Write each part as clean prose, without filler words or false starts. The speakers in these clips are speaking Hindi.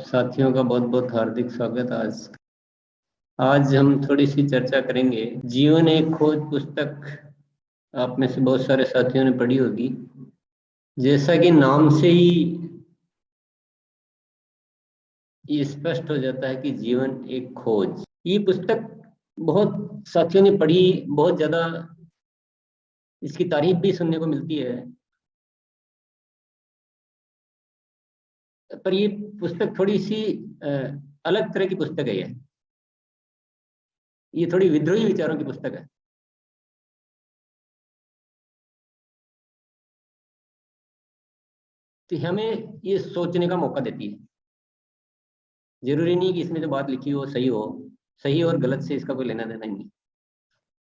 साथियों का बहुत बहुत हार्दिक स्वागत। आज हम थोड़ी सी चर्चा करेंगे। जीवन एक खोज पुस्तक आप में से बहुत सारे साथियों ने पढ़ी होगी। जैसा कि नाम से ही ये स्पष्ट हो जाता है कि जीवन एक खोज। ये पुस्तक बहुत साथियों ने पढ़ी, बहुत ज्यादा इसकी तारीफ भी सुनने को मिलती है, पर ये पुस्तक थोड़ी सी अलग तरह की पुस्तक है। ये थोड़ी विद्रोही विचारों की पुस्तक है। तो हमें ये सोचने का मौका देती है। जरूरी नहीं कि इसमें जो बात लिखी हो सही हो। सही और गलत से इसका कोई लेना देना नहीं।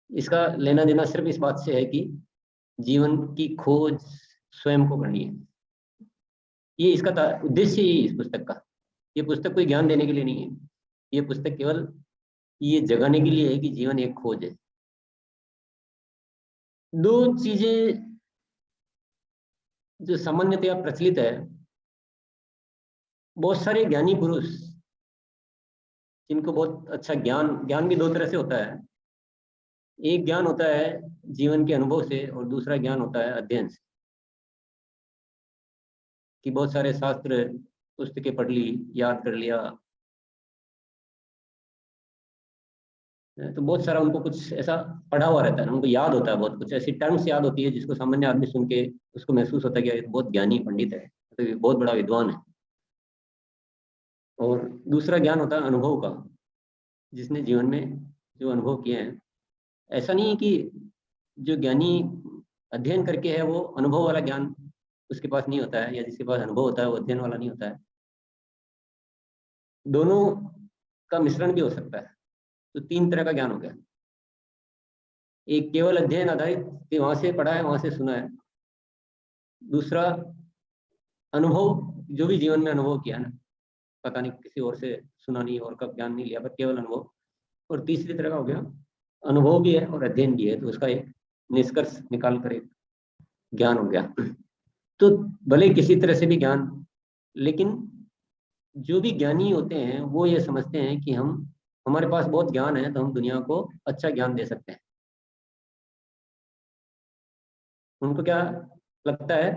इसका लेना देना सिर्फ इस बात से है कि जीवन की खोज स्वयं को करनी है। ये इसका उद्देश्य ही है इस पुस्तक का। ये पुस्तक कोई ज्ञान देने के लिए नहीं है। ये पुस्तक केवल ये जगाने के लिए है कि जीवन एक खोज है। दो चीजें जो सामान्यतया प्रचलित है, बहुत सारे ज्ञानी पुरुष जिनको बहुत अच्छा ज्ञान ज्ञान भी दो तरह से होता है। एक ज्ञान होता है जीवन के अनुभव से और दूसरा ज्ञान होता है अध्ययन से। कि बहुत सारे शास्त्र पुस्तकें पढ़ ली, याद कर लिया, तो बहुत सारा उनको कुछ ऐसा पढ़ा हुआ रहता है, उनको याद होता है, बहुत कुछ ऐसी टर्म्स याद होती है जिसको सामान्य आदमी सुन के उसको महसूस होता है कि ये बहुत ज्ञानी पंडित है, तो ये बहुत बड़ा विद्वान है। और दूसरा ज्ञान होता है अनुभव का, जिसने जीवन में जो अनुभव किए हैं। ऐसा नहीं है कि जो ज्ञानी अध्ययन करके है वो अनुभव वाला ज्ञान उसके पास नहीं होता है, या जिसके पास अनुभव होता है वो अध्ययन वाला नहीं होता है। दोनों का मिश्रण भी हो सकता है। तो तीन तरह का ज्ञान हो गया। एक केवल अध्ययन आधारित कि वहां से पढ़ा है, वहां से सुना है। दूसरा अनुभव, जो भी जीवन में अनुभव किया ना, पता नहीं किसी और से सुना नहीं और कब ज्ञान नहीं लिया, पर केवल अनुभव। और तीसरी तरह का हो गया अनुभव भी है और अध्ययन भी है, तो उसका एक निष्कर्ष निकाल कर एक ज्ञान हो गया। तो भले किसी तरह से भी ज्ञान, लेकिन जो भी ज्ञानी होते हैं वो ये समझते हैं कि हम हमारे पास बहुत ज्ञान है तो हम दुनिया को अच्छा ज्ञान दे सकते हैं। उनको क्या लगता है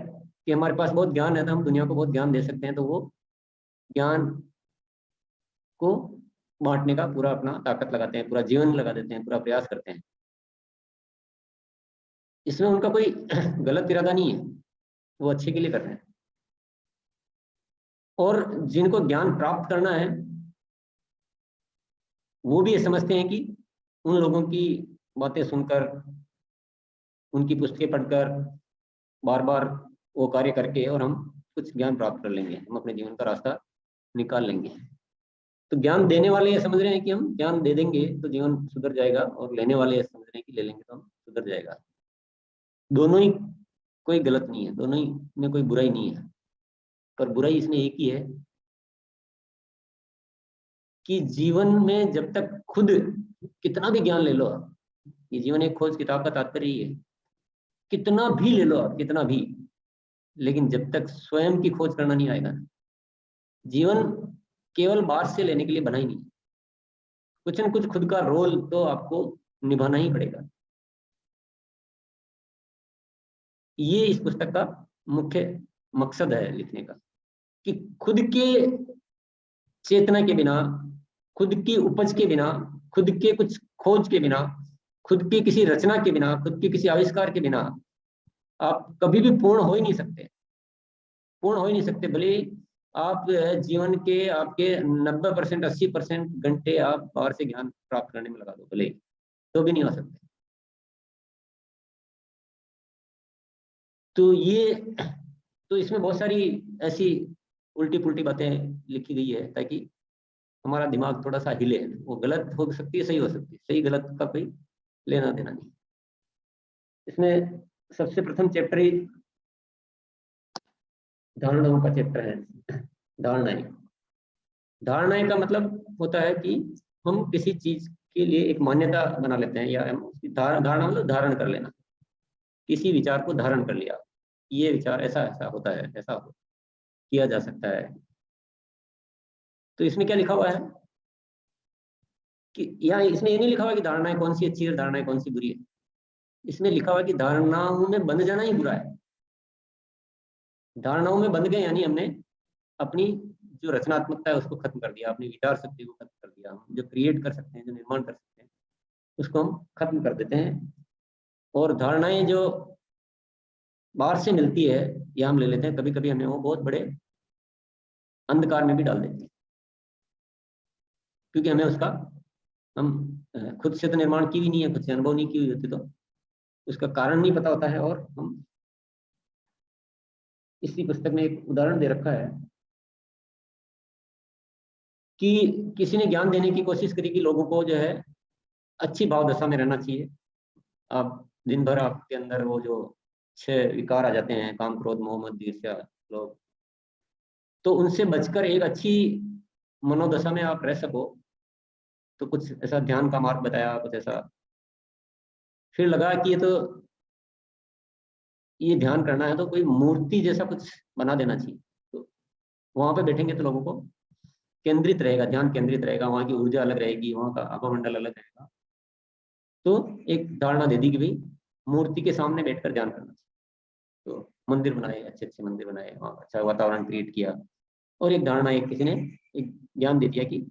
कि हमारे पास बहुत ज्ञान है तो हम दुनिया को बहुत ज्ञान दे सकते हैं, तो वो ज्ञान को बांटने का पूरा अपना ताकत लगाते हैं, पूरा जीवन लगा देते हैं, पूरा प्रयास करते हैं। इसमें उनका कोई गलत इरादा नहीं है, वो अच्छे के लिए कर रहे हैं। और जिनको ज्ञान प्राप्त करना है वो भी ये समझते हैं कि उन लोगों की बातें सुनकर, उनकी पुस्तकें पढ़कर, बार बार वो कार्य करके और हम कुछ ज्ञान प्राप्त कर लेंगे, हम अपने जीवन का रास्ता निकाल लेंगे। तो ज्ञान देने वाले ये समझ रहे हैं कि हम ज्ञान दे देंगे तो जीवन सुधर जाएगा, और लेने वाले ये समझ रहे हैं कि ले लेंगे तो हम सुधर जाएगा। दोनों ही कोई गलत नहीं है, दोनों ही में कोई बुराई नहीं है। पर बुराई इसमें एक ही है कि जीवन में जब तक खुद कितना भी ज्ञान ले लो आप, ये जीवन एक खोज किताब का तात्पर्य ही है, कितना भी ले लो आप, कितना भी, लेकिन जब तक स्वयं की खोज करना नहीं आएगा, जीवन केवल बाहर से लेने के लिए बना ही नहीं। कुछ न कुछ खुद का रोल तो आपको निभाना ही पड़ेगा। ये इस पुस्तक का मुख्य मकसद है लिखने का, कि खुद के चेतना के बिना, खुद की उपज के बिना, खुद के कुछ खोज के बिना, खुद की किसी रचना के बिना, खुद के किसी आविष्कार के बिना आप कभी भी पूर्ण हो ही नहीं सकते। पूर्ण हो ही नहीं सकते। भले आप जीवन के आपके 90% 80% घंटे आप बाहर से ज्ञान प्राप्त करने में लगा दो, भले तो भी नहीं हो सकते। तो ये, तो इसमें बहुत सारी ऐसी उल्टी पुल्टी बातें लिखी गई है ताकि हमारा दिमाग थोड़ा सा हिले। वो गलत हो सकती है, सही हो सकती है, सही गलत का कोई लेना देना नहीं। इसमें सबसे प्रथम चैप्टर ही धारणाओं का चैप्टर है। धारणाएं। धारणाएं का मतलब होता है कि हम किसी चीज के लिए एक मान्यता बना लेते हैं, या हम धारणा मतलब धारण कर लेना। किसी विचार को धारण कर लिया, ये विचार ऐसा ऐसा होता है, ऐसा किया जा सकता है। तो इसमें क्या लिखा हुआ है कि यहाँ इसमें ये नहीं लिखा हुआ कि धारणाएं कौन सी अच्छी है, धारणाएं कौन सी बुरी है। इसमें लिखा हुआ कि धारणाओं में बंध जाना ही बुरा है। धारणाओं में बंध गए यानी हमने अपनी जो रचनात्मकता है उसको खत्म कर दिया, अपनी विचार शक्ति को खत्म कर दिया। हम जो क्रिएट कर सकते हैं, जो निर्माण कर सकते हैं, उसको हम खत्म कर देते हैं। और धारणाएं जो बाहर से मिलती है या हम ले लेते हैं, कभी कभी हमें वो बहुत बड़े अंधकार में भी डाल देती है, क्योंकि हमें उसका हम खुद से तो निर्माण की भी नहीं है, खुद से अनुभव नहीं की हुई होती, तो उसका कारण नहीं पता होता है। और हम इसी पुस्तक में एक उदाहरण दे रखा है कि किसी ने ज्ञान देने की कोशिश करी कि लोगों को जो है अच्छी भाव दशा में रहना चाहिए। आप दिन भर आपके अंदर वो जो 6 विकार आ जाते हैं, काम क्रोध मोह मद ईर्ष्या लोभ, तो उनसे बचकर एक अच्छी मनोदशा में आप रह सको, तो कुछ ऐसा ध्यान का मार्ग बताया, कुछ ऐसा। फिर लगा कि ये ध्यान करना है तो कोई मूर्ति जैसा कुछ बना देना चाहिए। तो वहां पे बैठेंगे तो लोगों को केंद्रित रहेगा, ध्यान केंद्रित रहेगा, वहां की ऊर्जा अलग रहेगी, वहां का आभामंडल अलग रहेगा। तो एक धारणा दे दी कि भाई मूर्ति के सामने बैठकर ध्यान करना चाहिए। तो मंदिर बनाए, अच्छे अच्छे मंदिर बनाए, वहां अच्छा वातावरण क्रिएट किया। और एक धारणा एक किसी ने एक ज्ञान दे दिया कि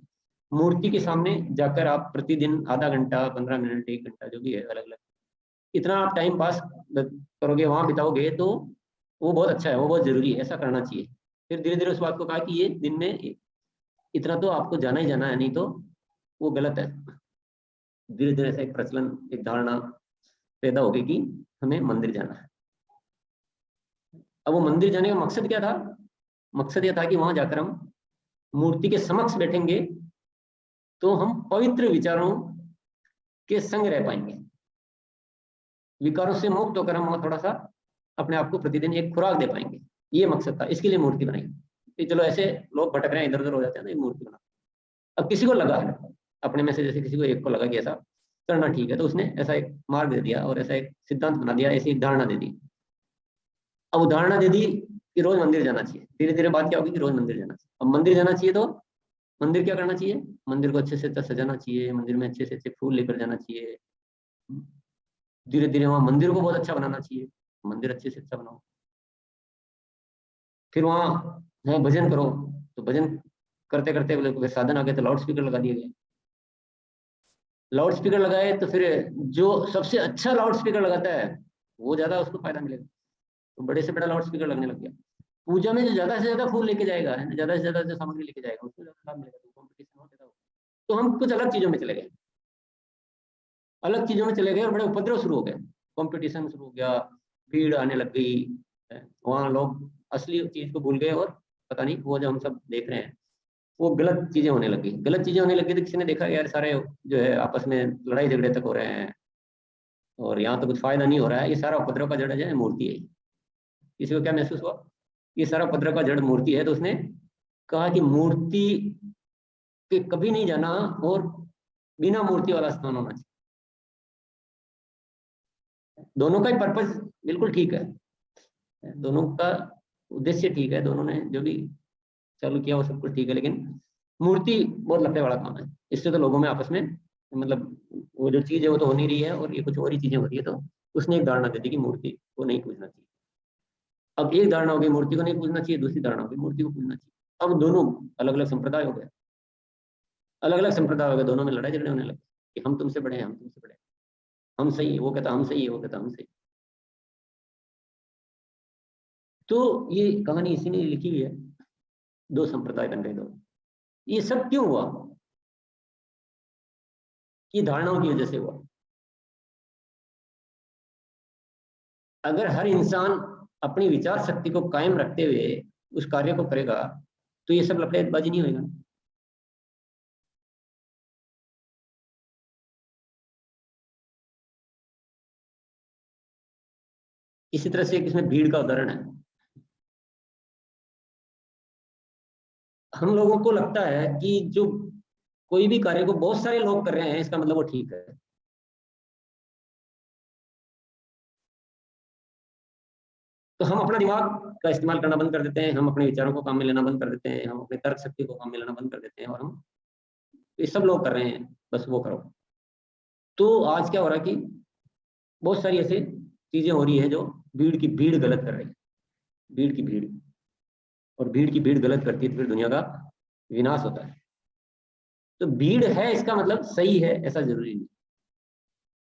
मूर्ति के सामने जाकर आप प्रतिदिन आधा घंटा, 15 मिनट, 1 घंटा, जो भी है अलग अलग, इतना आप टाइम पास करोगे, वहां बिताओगे, तो वो बहुत अच्छा है, वो बहुत जरूरी है, ऐसा करना चाहिए। फिर धीरे धीरे उस बात को कहा कि ये दिन में इतना तो आपको जाना ही जाना है, नहीं तो वो गलत है। धीरे धीरे ऐसा एक प्रचलन, एक धारणा पैदा हो गई कि हमें मंदिर जाना है। अब वो मंदिर जाने का मकसद क्या था? मकसद यह था कि वहां जाकर हम मूर्ति के समक्ष बैठेंगे तो हम पवित्र विचारों के संग रह पाएंगे, विकारों से मुक्त होकर हम वहां थोड़ा सा अपने आप को प्रतिदिन एक खुराक दे पाएंगे। ये मकसद था, इसके लिए मूर्ति बनाई। कि चलो ऐसे लोग भटक रहे हैं, इधर उधर हो जाते हैं, तो ये मूर्ति बना। अब किसी को लगा अपने में से, जैसे किसी को एक को लगा कि ऐसा करना ठीक है, तो उसने ऐसा एक मार्ग दे दिया और ऐसा एक सिद्धांत बना दिया, ऐसी एक धारणा दे दी। अब धारणा दे दी कि रोज मंदिर जाना चाहिए। धीरे धीरे बात क्या होगी कि रोज मंदिर जाना चाहिए। अब मंदिर जाना चाहिए तो मंदिर क्या करना चाहिए? मंदिर को अच्छे से सजाना चाहिए, मंदिर में अच्छे से अच्छे फूल लेकर जाना चाहिए। धीरे धीरे वहां मंदिर को बहुत अच्छा बनाना चाहिए, मंदिर अच्छे से अच्छा बनाओ। फिर वहां भजन करो, तो भजन करते करते साधन आ गए तो लाउड स्पीकर लगा दिए गए। लाउड स्पीकर लगाए तो फिर जो सबसे अच्छा लाउड स्पीकर लगाता है वो ज्यादा उसको फायदा मिलेगा, तो बड़े से बड़ा लाउड स्पीकर लगने लग गया। पूजा में जो ज्यादा से ज्यादा फूल लेके जाएगा, है ना, ज्यादा से ज्यादा जो सामग्री लेके जाएगा, उसको ज्यादा लाभ मिलेगा, तो कॉम्पिटिशन होता है। तो हम कुछ अलग चीजों में चले गए, अलग चीजों में चले गए और बड़े उपद्रव शुरू हो गए, कंपटीशन शुरू हो गया, भीड़ आने लग गई। वहां लोग असली चीज को भूल गए और पता नहीं वो जो हम सब देख रहे हैं वो गलत चीजें होने लगी। गलत चीजें होने लगी तो किसी ने देखा यार सारे जो है आपस में लड़ाई झगड़े तक हो रहे हैं और यहाँ तो कुछ फायदा नहीं हो रहा है, ये सारा उपद्रव का जड़ जो है मूर्ति है। किसी को क्या महसूस हुआ? ये सारा उपद्रव का जड़ मूर्ति है। तो उसने कहा कि मूर्ति के कभी नहीं जाना और बिना मूर्ति वाला स्थान होना चाहिए। दोनों का ही पर्पज बिल्कुल ठीक है, दोनों का उद्देश्य ठीक है, दोनों ने जो भी चालू किया वो सब कुछ ठीक है, लेकिन मूर्ति बहुत लफड़े वाला काम है। इससे तो लोगों में आपस में मतलब वो जो चीज है वो तो हो नहीं रही है और ये कुछ और ही चीजें हो रही है। तो उसने एक धारणा दे दी कि मूर्ति को नहीं पूजना चाहिए। अब एक धारणा होगी मूर्ति को नहीं पूजना चाहिए, दूसरी धारणा होगी मूर्ति को पूजना चाहिए। अब दोनों अलग अलग संप्रदाय हो गए, अलग अलग संप्रदाय हो गए, दोनों में लड़ाई झगड़े होने लगे कि हम तुमसे बड़े हैं, हम तुमसे बड़े हैं, हम सही है, वो कहता हम सही है, वो कहता हम सही। तो ये कहानी इसी ने लिखी हुई है, दो संप्रदाय बन गए दो। ये सब क्यों हुआ? ये धारणाओं की वजह से हुआ। अगर हर इंसान अपनी विचार शक्ति को कायम रखते हुए उस कार्य को करेगा तो ये सब लफड़ेबाजी नहीं होगा। इसी तरह से एक इसमें भीड़ का उदाहरण है। हम लोगों को लगता है कि जो कोई भी कार्य को बहुत सारे लोग कर रहे हैं इसका मतलब वो ठीक है। तो हम अपना दिमाग का इस्तेमाल करना बंद कर देते हैं, हम अपने विचारों को काम में लेना बंद कर देते हैं, हम अपने तर्क शक्ति को काम में लेना बंद कर देते हैं, और हम ये सब लोग कर रहे हैं, बस वो करो। तो आज क्या हो रहा है कि बहुत सारी ऐसी चीजें हो रही है जो भीड़ की भीड़ गलत कर रही है, भीड़ की भीड़, और भीड़ की भीड़ गलत करती है तो फिर दुनिया का विनाश होता है। तो भीड़ है इसका मतलब सही है ऐसा जरूरी नहीं,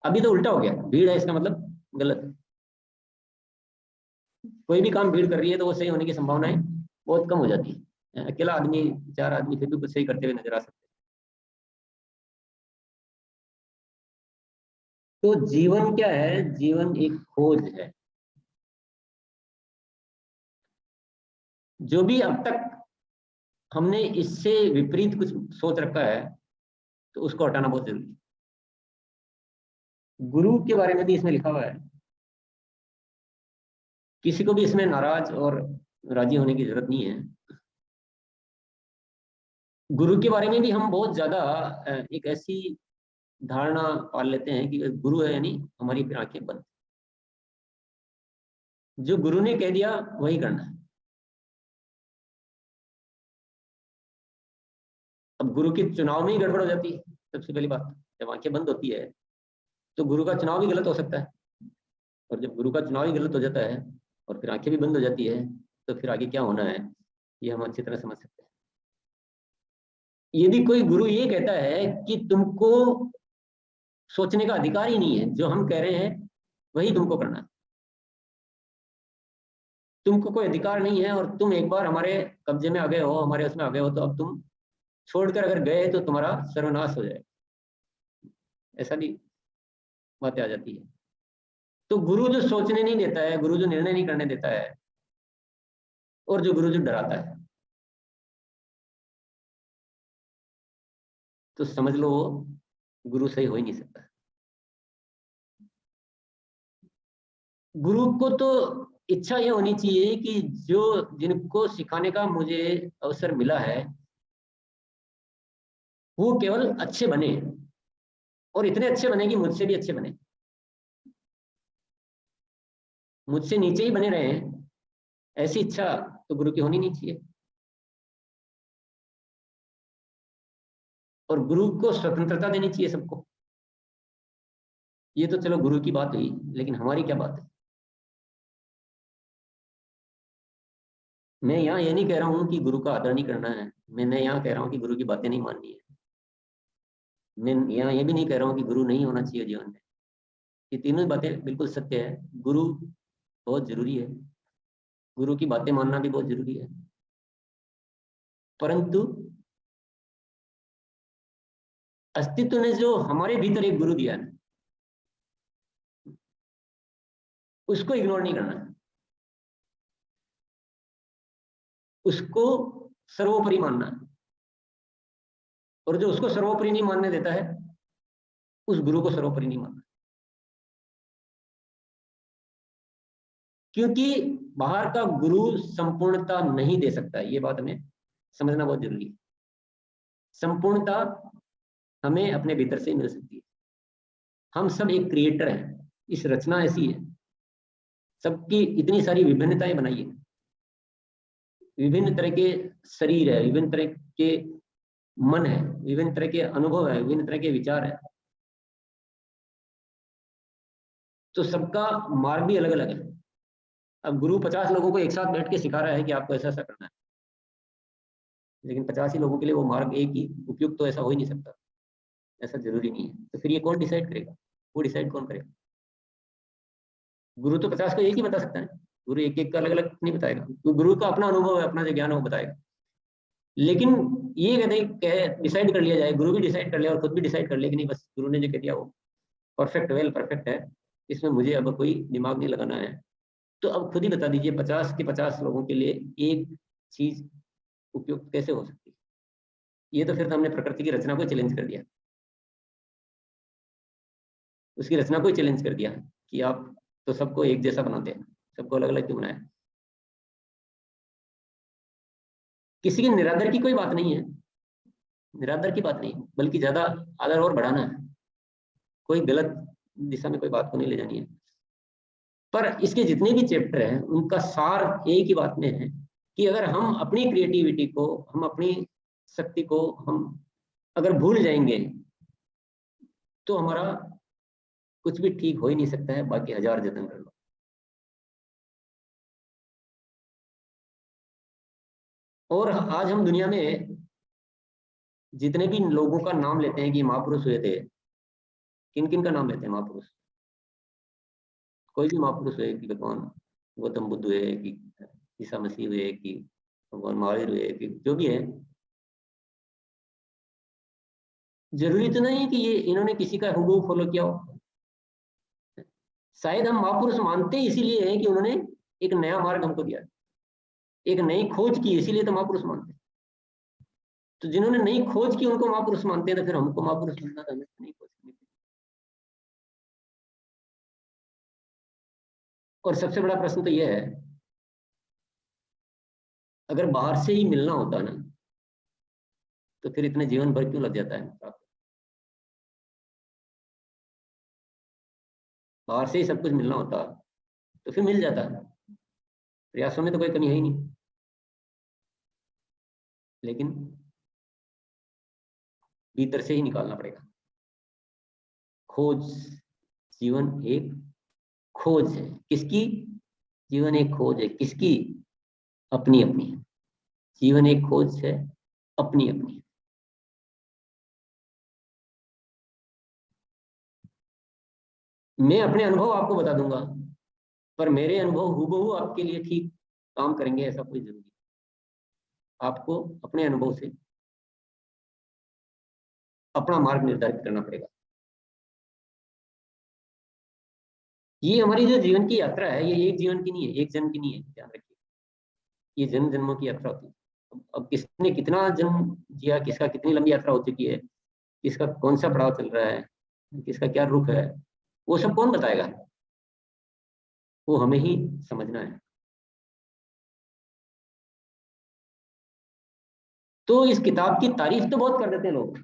अभी तो उल्टा हो गया, भीड़ है इसका मतलब गलत है। कोई भी काम भीड़ कर रही है तो वो सही होने की संभावनाएं बहुत कम हो जाती है। अकेला आदमी, 4 आदमी फिर भी कुछ सही करते हुए नजर आ सकते हैं। तो जीवन क्या है? जीवन एक खोज है। जो भी अब तक हमने इससे विपरीत कुछ सोच रखा है तो उसको हटाना बहुत जरूरी है। गुरु के बारे में भी इसमें लिखा हुआ है, किसी को भी इसमें नाराज और राजी होने की जरूरत नहीं है। गुरु के बारे में भी हम बहुत ज्यादा एक ऐसी धारणा पाल लेते हैं कि गुरु है यानी हमारी फिर आंखें बंद, जो गुरु ने कह दिया वही करना है। अब गुरु के चुनाव में ही गड़बड़ हो जाती है सबसे पहली बात। जब आंखें बंद होती है तो गुरु का चुनाव भी गलत हो सकता है, और जब गुरु का चुनाव ही गलत हो जाता है और फिर आंखें भी बंद हो जाती है तो फिर आगे क्या होना है ये हम अच्छी तरह समझ सकते हैं। यदि कोई गुरु ये कहता है कि तुमको सोचने का अधिकार ही नहीं है, जो हम कह रहे हैं वही तुमको करना है, तुमको कोई अधिकार नहीं है, और तुम एक बार हमारे कब्जे में आ गए हो, हमारे उसमें आ गए हो, तो अब तुम छोड़कर अगर गए तो तुम्हारा सर्वनाश हो जाएगा, ऐसा भी बातें आ जाती है। तो गुरु जो सोचने नहीं देता है, गुरु जो निर्णय नहीं करने देता है, और जो गुरु जो डराता है, तो समझ लो वो गुरु सही हो ही नहीं सकता। गुरु को तो इच्छा ये होनी चाहिए कि जो जिनको सिखाने का मुझे अवसर मिला है वो केवल अच्छे बने, और इतने अच्छे बने कि मुझसे भी अच्छे बने, मुझसे नीचे ही बने रहे, ऐसी इच्छा तो गुरु की होनी नहीं चाहिए। और गुरु को स्वतंत्रता देनी चाहिए सबको। ये तो चलो गुरु की बात हुई, लेकिन हमारी क्या बात है? मैं यहाँ ये नहीं कह रहा हूँ कि गुरु का आदर नहीं करना है, मैं यहाँ कह रहा हूँ कि गुरु की बातें नहीं माननी है। मैं यहाँ ये भी नहीं कह रहा हूँ कि गुरु नहीं होना चाहिए जीवन में। ये तीनों बातें बिल्कुल सत्य है। गुरु बहुत जरूरी है, गुरु की बातें मानना भी बहुत जरूरी है, परंतु अस्तित्व ने जो हमारे भीतर एक गुरु दिया है उसको इग्नोर नहीं करना है, उसको सर्वोपरि मानना है। और जो उसको सर्वोपरि नहीं मानने देता है उस गुरु को सर्वोपरि नहीं मानना, क्योंकि बाहर का गुरु संपूर्णता नहीं दे सकता। ये बात हमें समझना बहुत जरूरी है। संपूर्णता हमें अपने भीतर से मिल सकती है। हम सब एक क्रिएटर हैं, इस रचना ऐसी है, सबकी इतनी सारी विभिन्नताएं बनाई है, विभिन्न तरह के शरीर है, विभिन्न तरह के मन है, विभिन्न तरह के अनुभव है, विभिन्न तरह के विचार है, तो सबका मार्ग भी अलग अलग है। अब गुरु 50 लोगों को एक साथ बैठ के सिखा रहा है कि आपको ऐसा ऐसा करना है, लेकिन 50 ही लोगों के लिए वो मार्ग एक ही उपयुक्त तो ऐसा हो ही नहीं सकता, ऐसा जरूरी नहीं है। तो फिर ये कौन डिसाइड करेगा? वो डिसाइड कौन करेगा? गुरु तो 50 को एक ही बता सकता है, गुरु एक एक का अलग अलग नहीं बताएगा, तो गुरु का अपना अनुभव है, अपना जो ज्ञान है वो बताएगा। लेकिन ये कहते डिसाइड कर लिया जाए, गुरु भी डिसाइड कर ले और खुद भी डिसाइड कर ले कि नहीं बस गुरु ने जो कह दिया वो परफेक्ट, वेल परफेक्ट है, इसमें मुझे अब कोई दिमाग नहीं लगाना है। तो अब खुद ही बता दीजिए 50 के 50 लोगों के लिए एक चीज उपयुक्त कैसे हो सकती है? ये तो फिर तो हमने प्रकृति की रचना को चैलेंज कर दिया, उसकी रचना को चैलेंज कर दिया कि आप तो सबको एक जैसा बनाते हैं, सबको अलग अलग क्यों बनाया? किसी के निरादर की कोई बात नहीं है, निरादर की बात नहीं, बल्कि ज्यादा आदर और बढ़ाना है। कोई गलत दिशा में कोई बात को नहीं ले जानी है। पर इसके जितने भी चैप्टर हैं उनका सार एक ही बात में है कि अगर हम अपनी क्रिएटिविटी को, हम अपनी शक्ति को हम अगर भूल जाएंगे तो हमारा कुछ भी ठीक हो ही नहीं सकता है, बाकी हजार जतन कर लो। और आज हम दुनिया में जितने भी लोगों का नाम लेते हैं कि महापुरुष हुए थे, किन किन का नाम लेते हैं महापुरुष? कोई भी महापुरुष हुए कि भगवान गौतम बुद्ध हुए, कि ईसा मसीह हुए, कि भगवान महावीर हुए, कि जो भी है, जरूरी तो नहीं है कि ये इन्होंने किसी का हुबहू फॉलो किया हो। शायद हम महापुरुष मानते इसीलिए हैं कि उन्होंने एक नया मार्ग हमको दिया, एक नई खोज की, इसीलिए तो महापुरुष मानते हैं। तो जिन्होंने नई खोज की उनको महापुरुष मानते हैं, तो फिर हमको महापुरुष मानना था, हमें नई खोज करनी। और सबसे बड़ा प्रश्न तो यह है, अगर बाहर से ही मिलना होता ना तो फिर इतने जीवन भर क्यों लग जाता है? बाहर से ही सब कुछ मिलना होता तो फिर मिल जाता है, प्रयासों में तो कोई कमी है ही नहीं। लेकिन भीतर से ही निकालना पड़ेगा। खोज, जीवन एक खोज है। किसकी? जीवन एक खोज है। किसकी? अपनी अपनी। जीवन एक खोज है, अपनी अपनी। मैं अपने अनुभव आपको बता दूंगा, पर मेरे अनुभव हूबहू आपके लिए ठीक काम करेंगे ऐसा कोई जरूरी? आपको अपने अनुभव से अपना मार्ग निर्धारित करना पड़ेगा। ये हमारी जो जीवन की यात्रा है, ये एक जीवन की नहीं है, एक जन्म की नहीं है, ध्यान रखिए। ये जन्म जन्मों की यात्रा होती है। अब किसने कितना जन्म जिया, किसका कितनी लंबी यात्रा हो चुकी है, किसका कौन सा पड़ाव चल रहा है, किसका क्या रुख है, वो सब कौन बताएगा? वो हमें ही समझना है। तो इस किताब की तारीफ तो बहुत कर देते हैं लोग।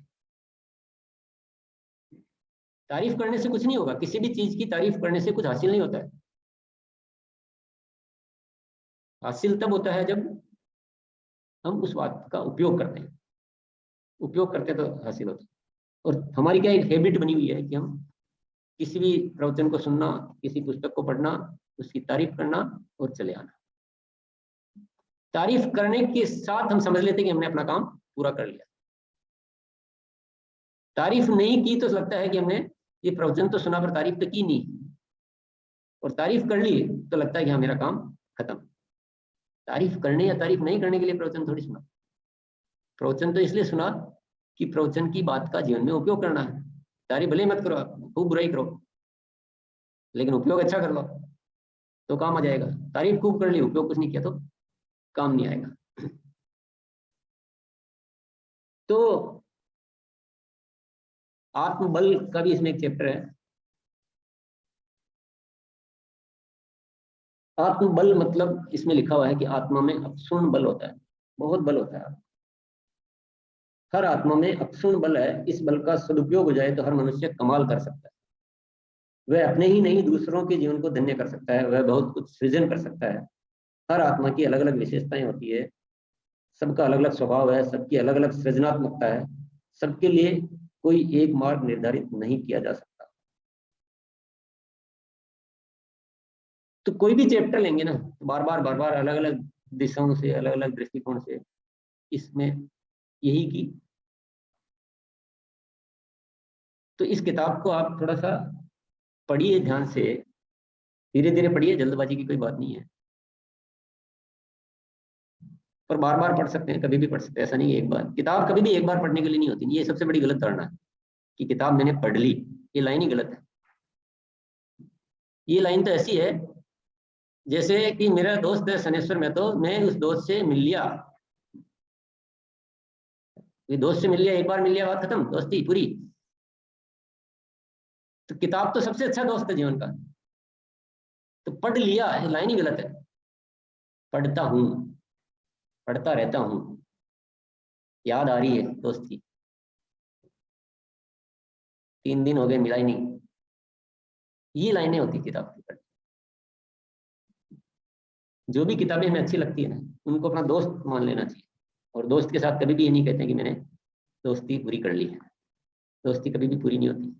तारीफ करने से कुछ नहीं होगा, किसी भी चीज की तारीफ करने से कुछ हासिल नहीं होता है। हासिल तब होता है जब हम उस बात का उपयोग करते हैं। उपयोग करते तो हासिल होता है। और हमारी क्या एक हैबिट बनी हुई है कि हम किसी भी प्रवचन को सुनना, किसी पुस्तक को पढ़ना, उसकी तारीफ करना और चले आना। तारीफ करने के साथ हम समझ लेते हैं कि हमने अपना काम पूरा कर लिया। तारीफ नहीं की तो लगता है कि हमने ये प्रवचन तो सुना पर तारीफ तो की नहीं, और तारीफ कर ली तो लगता है कि हाँ मेरा काम खत्म। तारीफ करने या तारीफ नहीं करने के लिए प्रवचन थोड़ी सुना। प्रवचन तो इसलिए सुना कि प्रवचन की बात का जीवन में उपयोग करना है। तारीफ भले मत करो, आप खूब बुराई करो, लेकिन उपयोग अच्छा कर लो तो काम आ जाएगा। तारीफ खूब कर ली, उपयोग कुछ नहीं किया तो काम नहीं आएगा। तो आत्मबल का भी इसमें एक चैप्टर है। आत्मबल मतलब इसमें लिखा हुआ है कि आत्मा में अक्षुण्ण बल होता है, बहुत बल होता है। हर आत्मा में अक्षुण्ण बल है। इस बल का सदुपयोग हो जाए तो हर मनुष्य कमाल कर सकता है। वह अपने ही नहीं दूसरों के जीवन को धन्य कर सकता है, वह बहुत कुछ सृजन कर सकता है। हर आत्मा की अलग अलग विशेषताएं होती है, सबका अलग अलग स्वभाव है, सबकी अलग अलग सृजनात्मकता है। सबके लिए कोई एक मार्ग निर्धारित नहीं किया जा सकता। तो कोई भी चैप्टर लेंगे ना तो बार बार अलग अलग दिशाओं से, अलग अलग दृष्टिकोण से इसमें यही की। तो इस किताब को आप थोड़ा सा पढ़िए ध्यान से, धीरे धीरे पढ़िए, जल्दबाजी की कोई बात नहीं है। पर बार बार पढ़ सकते हैं, कभी भी पढ़ सकते हैं, ऐसा नहीं है एक बार। किताब कभी भी एक बार पढ़ने के लिए नहीं होती, ये सबसे बड़ी गलत धारणा है कि किताब मैंने पढ़ ली। ये लाइन ही गलत है। ये लाइन तो ऐसी है जैसे कि मेरा दोस्त है सनेश्वर में, तो मैं उस दोस्त से मिल लिया, ये दोस्त से मिल लिया, एक बार मिल लिया, बात खत्म, दोस्ती पूरी। तो किताब तो सबसे अच्छा दोस्त है जीवन का। तो पढ़ लिया, ये लाइन ही गलत है। पढ़ता हूँ, पढ़ता रहता हूँ, याद आ रही है दोस्त की, 3 दिन हो गए मिला ही नहीं। ये लाइनें होती किताब की। जो भी किताबें हमें अच्छी लगती है ना, उनको अपना दोस्त मान लेना चाहिए। और दोस्त के साथ कभी भी ये नहीं कहते कि मैंने दोस्ती पूरी कर ली है। दोस्ती कभी भी पूरी नहीं होती।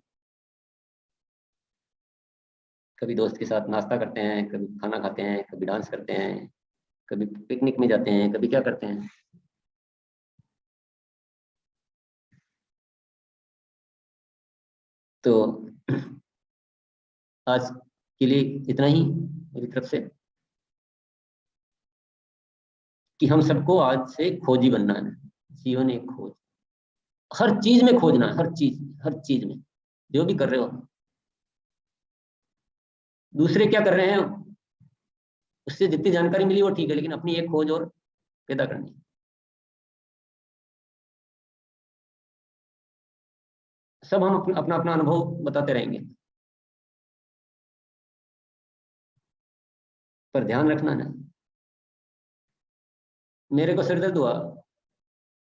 कभी दोस्त के साथ नाश्ता करते हैं, कभी खाना खाते हैं, कभी डांस करते हैं, कभी पिकनिक में जाते हैं, कभी क्या करते हैं। तो आज के लिए इतना ही मेरी तरफ से, कि हम सबको आज से खोजी बनना है। जीवन एक खोज, हर चीज में खोजना, हर चीज में जो भी कर रहे हो। दूसरे क्या कर रहे हैं उससे जितनी जानकारी मिली वो ठीक है, लेकिन अपनी एक खोज और पैदा करनी। सब हम अपना अपना अनुभव बताते रहेंगे, पर ध्यान रखना ना, मेरे को सिर दर्द हुआ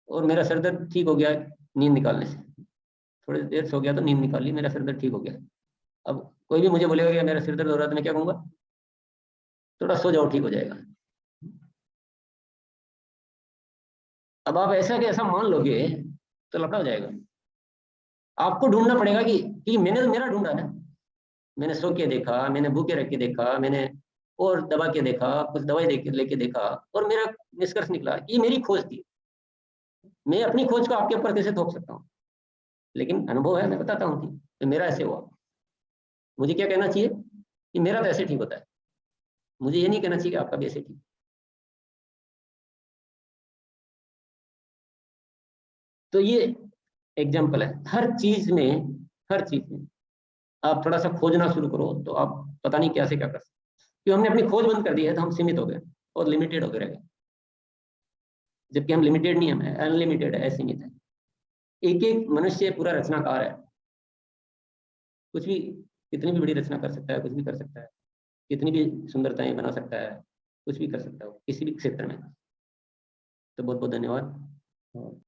और मेरा सिर दर्द ठीक हो गया नींद निकालने से। थोड़ी देर सो गया तो नींद निकाल ली, मेरा सिर दर्द ठीक हो गया। अब कोई भी मुझे बोलेगा कि मेरा सिर दर्द हो रहा है तो मैं क्या कहूंगा? थोड़ा सो जाओ, ठीक हो जाएगा। अब आप ऐसा कि ऐसा मान लोगे तो लफड़ा हो जाएगा। आपको ढूंढना पड़ेगा कि मैंने तो मेरा ढूंढा ना। मैंने सो के देखा, मैंने भूखे रख के देखा, मैंने और दबा के देखा, कुछ दवाई लेके देखा, और मेरा निष्कर्ष निकला कि ये मेरी खोज थी। मैं अपनी खोज को आपके ऊपर कैसे थोप सकता हूँ? लेकिन अनुभव है, मैं बताता हूँ कि मेरा ऐसे हुआ। मुझे क्या कहना चाहिए कि मेरा तो ऐसे ठीक होता है। मुझे ये नहीं कहना चाहिए कि आपका भी ऐसे ठीक। तो ये एग्जाम्पल है। हर चीज में आप थोड़ा सा खोजना शुरू करो तो आप पता नहीं क्या से क्या कर सकते। क्यों हमने अपनी खोज बंद कर दी है तो हम सीमित हो गए और लिमिटेड हो गए रह गए। जबकि हम लिमिटेड नहीं, हम अनलिमिटेड है, असीमित है। एक एक मनुष्य पूरा रचनाकार है। कुछ भी, कितनी भी बड़ी रचना कर सकता है, कुछ भी कर सकता है, कितनी भी सुंदरताएं बना सकता है, कुछ भी कर सकता है किसी भी क्षेत्र में। तो बहुत बहुत धन्यवाद।